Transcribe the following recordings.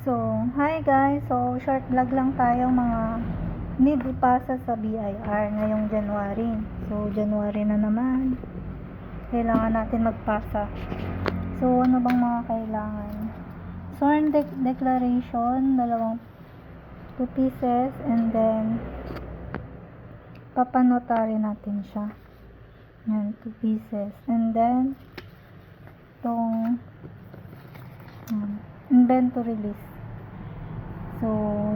So, hi guys. So, short vlog lang tayo mga need ipasa sa BIR ngayong January. So, January na naman. Kailangan natin magpasa. So, ano bang mga kailangan? Sworn declaration, 2 pieces, and then papanotary natin siya. Yan, 2 pieces. And then itong inventory list. So,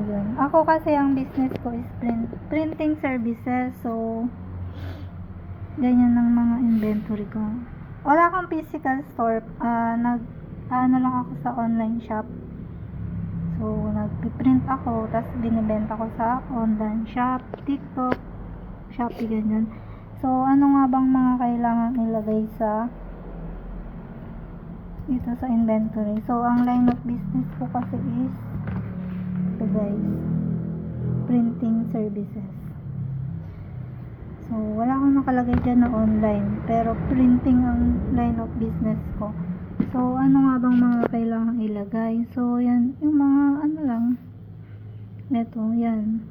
yun. Ako kasi ang business ko is printing services. So, ganyan ang mga inventory ko. Wala akong physical store. Ano lang ako sa online shop. So, nagpiprint ako, tapos binibenta ko sa online shop, TikTok, Shopee, ganyan. So, ano nga bang mga kailangan ilagay dito sa inventory? So, ang line of business ko kasi is ito guys, printing services. So, wala akong nakalagay dyan na online, pero printing ang line of business ko. So, ano nga bang mga kailangan ilagay? So, yan, yung mga ano lang, ito, yan,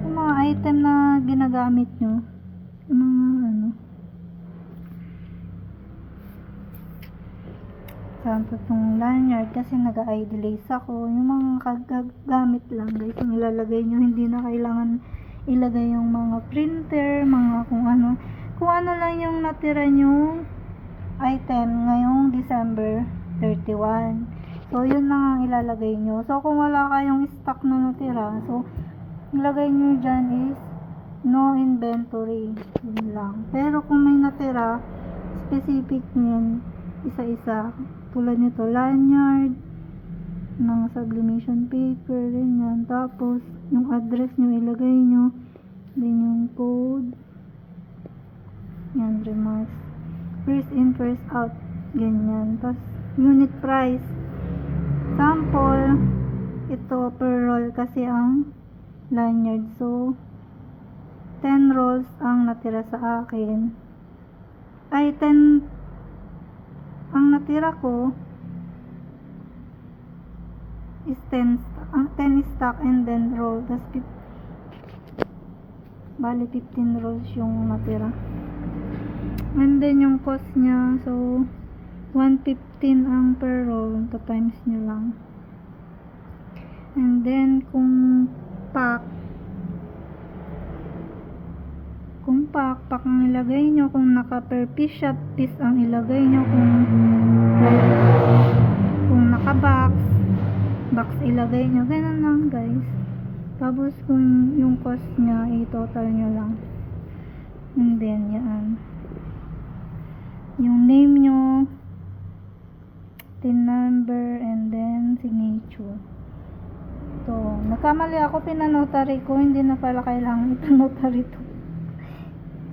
yung mga item na ginagamit nyo, yung mga ano, sample itong lanyard kasi nag-idolize ako, yung mga kagagamit lang guys, yung ilalagay nyo, hindi na kailangan ilagay yung mga printer, mga kung ano lang yung natira nyong item ngayong December 31. So, yun lang ang ilalagay nyo. So, kung wala kayong stock na natira, so, ilagay nyo dyan is no inventory. Yun lang. Pero kung may natira, specific nyo isa-isa. Tulad nito, lanyard, ng sublimation paper, ganyan. Tapos, yung address nyo, ilagay nyo. Then, yung code. Yan, remarks. First in, first out. Ganyan. Tapos, unit price. Sample, ito per roll kasi ang lanyard. So, 10 rolls ang natira sa akin. Ay, 10 ang natira ko is 10 stock and then roll. Tapos, bali 15 rolls yung natira. And then yung cost niya, so 115 ang per roll, to times nyo lang. And then kung pack ang ilagay nyo, kung naka per piece shop, piece ang ilagay nyo, kung naka box ilagay nyo, ganun lang guys. Tapos kung yung cost nya, i-total nyo lang. And then yan, yung name nyo, tin number, and then signature. So, nagkamali ako, pinanotary ko, hindi na pala kailangan ipinotary to.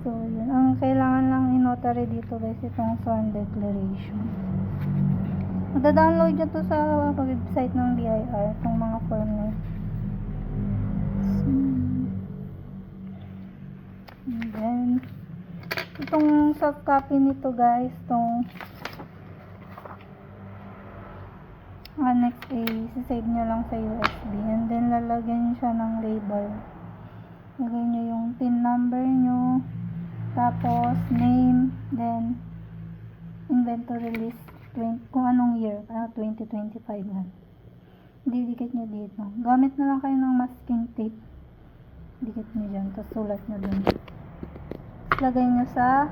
So, yun. Ang kailangan lang inotary dito guys, itong sworn declaration. Mada-download nyo to sa website ng BIR, itong mga form nyo. And then, itong soft copy nito guys, itong annex A, sisave nyo lang sa USB. And then, lalagyan nyo siya ng label. Lagay nyo yung PIN number nyo, tapos name, then inventory list, kung anong year, 2025 yan. Didikit nyo dito. Gamit na lang kayo ng masking tape. Dikit nyo dyan, tapos sulat nyo dun. Lagay nyo sa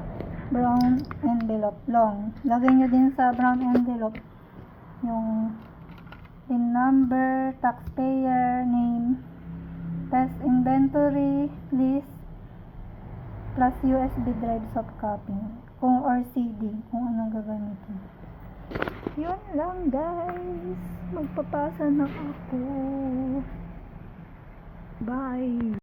brown envelope, long. Lagay nyo din sa brown envelope yung PIN number, taxpayer, name, test inventory list, plus USB drive soft copy, or CD, kung anong gagamitin. Yun lang guys, magpapasa na ako. Bye!